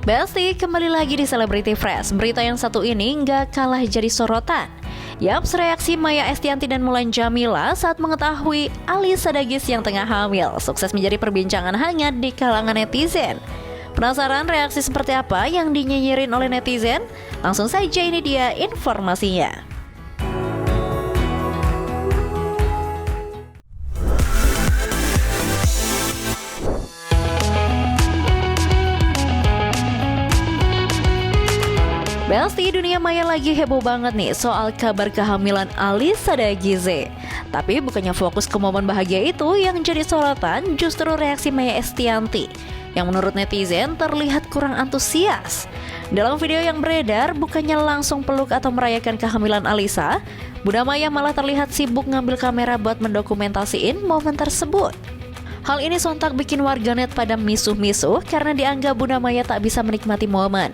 Besti, kembali lagi di Celebrity Fresh. Berita yang satu ini nggak kalah jadi sorotan. Yaps, reaksi Maya Estianty dan Mulan Jameela saat mengetahui Alyssa Dagis yang tengah hamil sukses menjadi perbincangan hangat di kalangan netizen. Penasaran reaksi seperti apa yang dinyinyirin oleh netizen? Langsung saja ini dia informasinya. Besti, dunia maya lagi heboh banget nih soal kabar kehamilan Alyssa Dagis. Tapi bukannya fokus ke momen bahagia itu yang jadi sorotan, justru reaksi Maya Estianty yang menurut netizen terlihat kurang antusias. Dalam video yang beredar, bukannya langsung peluk atau merayakan kehamilan Alyssa, Bunda Maya malah terlihat sibuk ngambil kamera buat mendokumentasiin momen tersebut. Hal ini sontak bikin warganet pada misuh-misuh karena dianggap Bunda Maya tak bisa menikmati momen.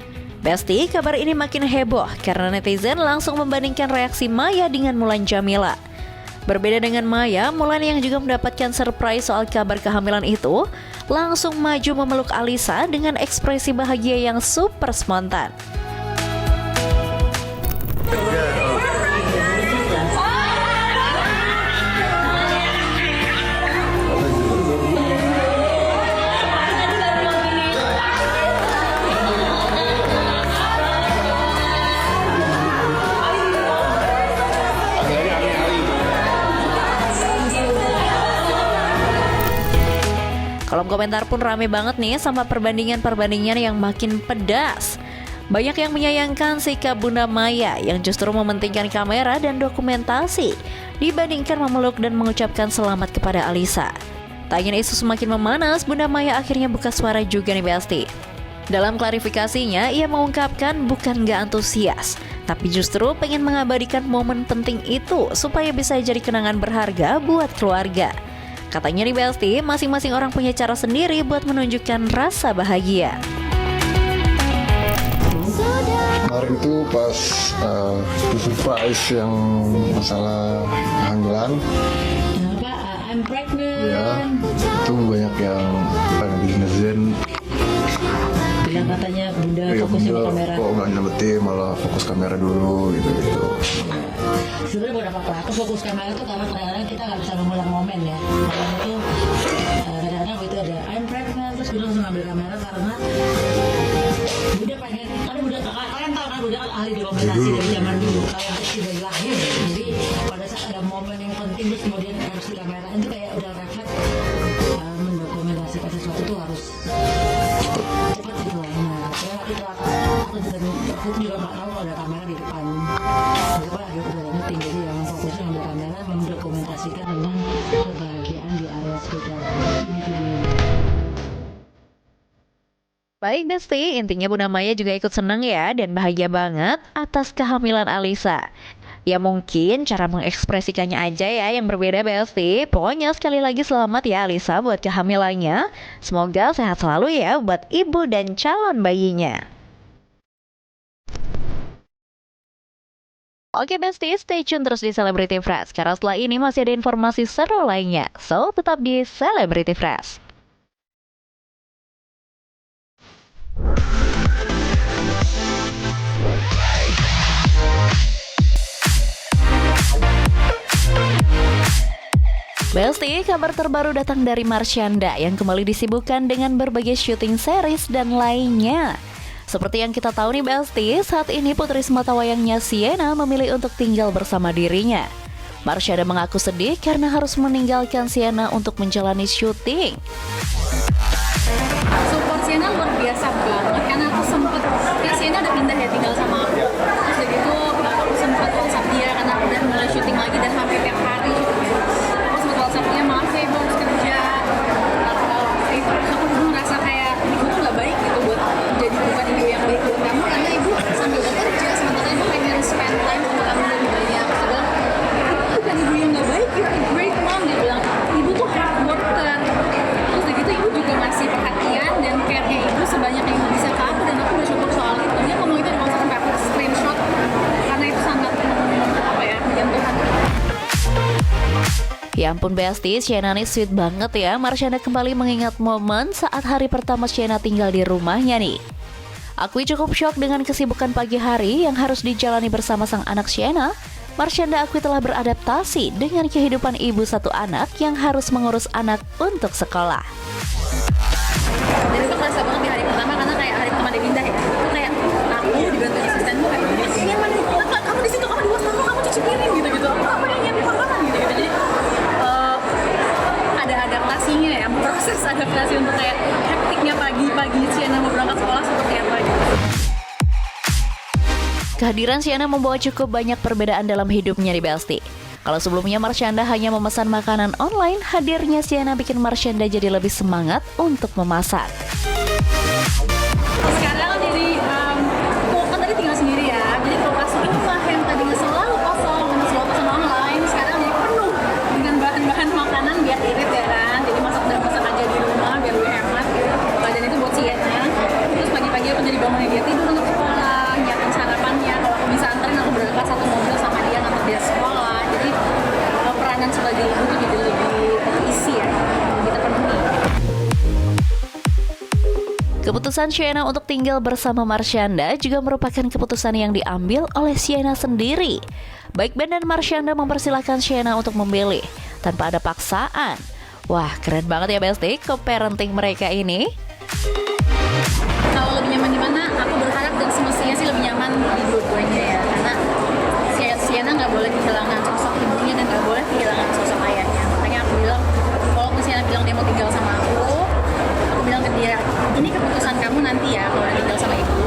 Besti, kabar ini makin heboh karena netizen langsung membandingkan reaksi Maya dengan Mulan Jameela. Berbeda dengan Maya, Mulan yang juga mendapatkan surprise soal kabar kehamilan itu langsung maju memeluk Alyssa dengan ekspresi bahagia yang super spontan. Kolom komentar pun rame banget nih sama perbandingan-perbandingan yang makin pedas. Banyak yang menyayangkan sikap Bunda Maya yang justru mementingkan kamera dan dokumentasi dibandingkan memeluk dan mengucapkan selamat kepada Alyssa. Tak ingin isu semakin memanas, Bunda Maya akhirnya buka suara juga nih Besti. Dalam klarifikasinya, ia mengungkapkan bukan gak antusias, tapi justru pengen mengabadikan momen penting itu supaya bisa jadi kenangan berharga buat keluarga. Katanya nih Besti, masing-masing orang punya cara sendiri buat menunjukkan rasa bahagia. Kemarin itu pas surprise yang masalah kehamilan. Kenapa? I'm pregnant. Ya, itu banyak yang netizen bilang katanya Bunda ya, fokusnya ke Bunda kamera. kok nggak nyelamatin, malah fokus kamera dulu gitu. Sebenarnya buat apa? Aku fokus kamera tuh karena kadang-kadang kita nggak bisa mengulang momen ya. Kadang itu kadang-kadang itu ada I'm pregnant terus Bunda langsung ambil kamera karena Bunda pengen. Karena Bunda kalian tahu kan Bunda kan ahli dokumentasi dari zaman dulu. Kayak kecil dari lahir. Jadi pada saat ada momen yang penting terus kemudian harus di kamera itu kayak udah refleks mendokumentasikan sesuatu tuh harus cepat gitu lah. Nah, aku juga nggak tahu kalau ada kamera di depan. Jadi pak udah ngeting, jadi yang fokusnya ambil kamera mendokumentasikan tentang kebahagiaan di area sekitar. Baik Besti, intinya Bunda Maya juga ikut senang ya dan bahagia banget atas kehamilan Alyssa. Ya mungkin cara mengekspresikannya aja ya yang berbeda Besti. Pokoknya sekali lagi selamat ya Alyssa buat kehamilannya. Semoga sehat selalu ya buat ibu dan calon bayinya. Oke Besti, stay tune terus di Celebrity Fresh karena setelah ini masih ada informasi seru lainnya. So, tetap di Celebrity Fresh. Besti, kabar terbaru datang dari Marshanda yang kembali disibukkan dengan berbagai syuting series dan lainnya. Seperti yang kita tahu nih Besti, saat ini putri sematawayangnya Sienna memilih untuk tinggal bersama dirinya. Marshanda mengaku sedih karena harus meninggalkan Sienna untuk menjalani syuting. Support Sienna luar biasa banget karena aku sempet Sienna udah pindah ya tinggal sama aku. Terus dari itu aku sempet WhatsApp dia karena aku udah mulai syuting lagi dan hampir tiap hari syuting. Aku sempet WhatsApp dia, maaf ya ibu harus kerja. Terus aku dulu ngerasa kayak ibu tuh gak baik gitu buat jadi bukan ibu yang baik buat kamu karena ibu sambil bekerja sementara ibu pengen spend time sama kamu lebih banyak. Terus bilang, ibu bukan ibu yang gak baik, you're a great mom. Dia bilang, ibu tuh hard worker. Terus dari itu ibu juga ngasih perhatian dan care-nya ibu sebanyak yang bisa ke aku dan aku bersyukur soal itu. Dia ngomong itu di WhatsApp sampai aku screenshot karena itu sangat menyentuh hati. Ya ampun Besti, Sienna nih sweet banget ya. Marshanda kembali mengingat momen saat hari pertama Sienna tinggal di rumahnya nih. Akui cukup syok dengan kesibukan pagi hari yang harus dijalani bersama sang anak Sienna. Marshanda akui telah beradaptasi dengan kehidupan ibu satu anak yang harus mengurus anak untuk sekolah. Dan itu kerasa banget di hari pertama karena kayak hari pertama dia pindah ya. Itu kayak aku dibantu asisten tuh kayak yang mana kamu di situ, kamu di WhatsApp, kamu cuci piring gitu-gitu. Aku yang nyiapin makanan gitu-gitu. Jadi ada adaptasinya ya, proses adaptasi untuk kayak hektiknya pagi-pagi Sienna mau berangkat sekolah seperti apa gitu. Kehadiran Sienna membawa cukup banyak perbedaan dalam hidupnya di Besti. Kalau sebelumnya Marshanda hanya memesan makanan online, hadirnya Sienna bikin Marshanda jadi lebih semangat untuk memasak. Sekarang jadi kan tadi tinggal sendiri ya, jadi kulkas rumah yang tadinya selalu kosong karena selalu pesan online, sekarang jadi penuh dengan bahan-bahan makanan biar irit ya kan. Jadi masak aja di rumah biar lebih hemat gitu. Dan itu buat Sienna. Terus pagi-pagi aku jadi bangun dia tidur untuk sekolah, nyiapin sarapannya. Kalau aku bisa anterin, aku berangkat satu mobil sama dia nganter dia sekolah. Jadi peranan sebagai ibu tuh jadi lebih terisi ya, lebih terpenuhi. Keputusan Sienna untuk tinggal bersama Marshanda juga merupakan keputusan yang diambil oleh Sienna sendiri. Baik Ben dan Marshanda mempersilahkan Sienna untuk memilih tanpa ada paksaan. Wah, keren banget ya Besti, co-parenting mereka ini. Kalau lebih nyaman di mana, aku berharap dan semestinya sih lebih nyaman di dua-duanya ya. Karena Sienna nggak boleh kehilangan sosok ibunya dan nggak boleh kehilangan sosok ayahnya. Makanya aku bilang, kalau Sienna bilang dia mau tinggal sama aku bilang ke dia, ini keputusan kamu nanti ya, kalau udah tinggal sama ibu,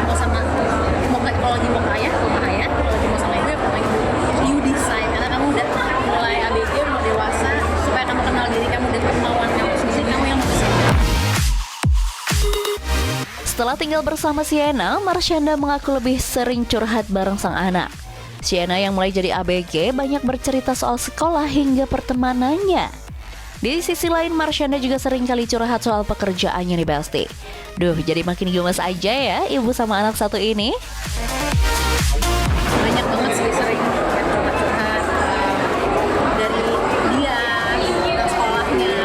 mau sama, kalau lagi mau ke ayah, kalau lagi mau sama ibu ya sama ibu. You decide, karena kamu udah mulai ABG, udah dewasa, supaya kamu kenal diri kamu dan kemauan kamu sendiri, kamu yang mutusin. Setelah tinggal bersama Sienna, Marshanda mengaku lebih sering curhat bareng sang anak. Sienna yang mulai jadi ABG banyak bercerita soal sekolah hingga pertemanannya. Di sisi lain, Marshanda juga sering kali curhat soal pekerjaannya nih Besti. Duh, jadi makin gemes aja ya ibu sama anak satu ini. Banyak banget sih sering curhat dari dia tentang sekolahnya,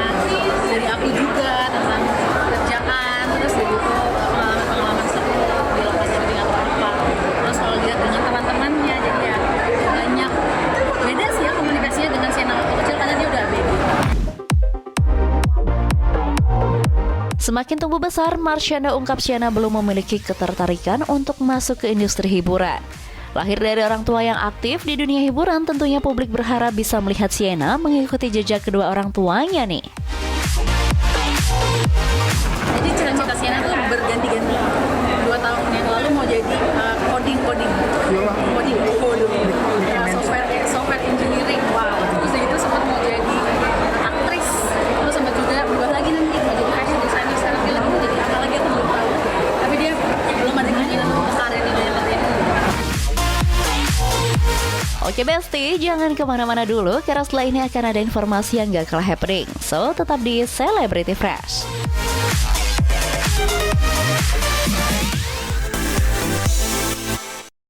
dari aku juga tentang kerjaan, terus dari itu pengalaman seru di lepas dari dengan apa, terus kalau lihat dengan teman-temannya, jadi ya banyak beda sih ya komunikasinya dengan Sienna waktu kecil karena dia udah ABG. Semakin tumbuh besar, Marshanda ungkap Sienna belum memiliki ketertarikan untuk masuk ke industri hiburan. Lahir dari orang tua yang aktif di dunia hiburan, tentunya publik berharap bisa melihat Sienna mengikuti jejak kedua orang tuanya nih. Jadi cita-cita Sienna tuh berganti-ganti. 2 tahun yang lalu mau jadi coding, ya, software engineering, wow. Terus itu sempat mau jadi aktris, terus sempat juga berubah lagi nanti mau jadi fashion designer, sekarang film mau jadi apa lagi aku belum tahu. Tapi dia belum ada keinginan untuk ke karir ini yang katanya. Oke Besti, jangan kemana-mana dulu karena setelah ini akan ada informasi yang gak kalah happening. So, tetap di Celebrity Fresh.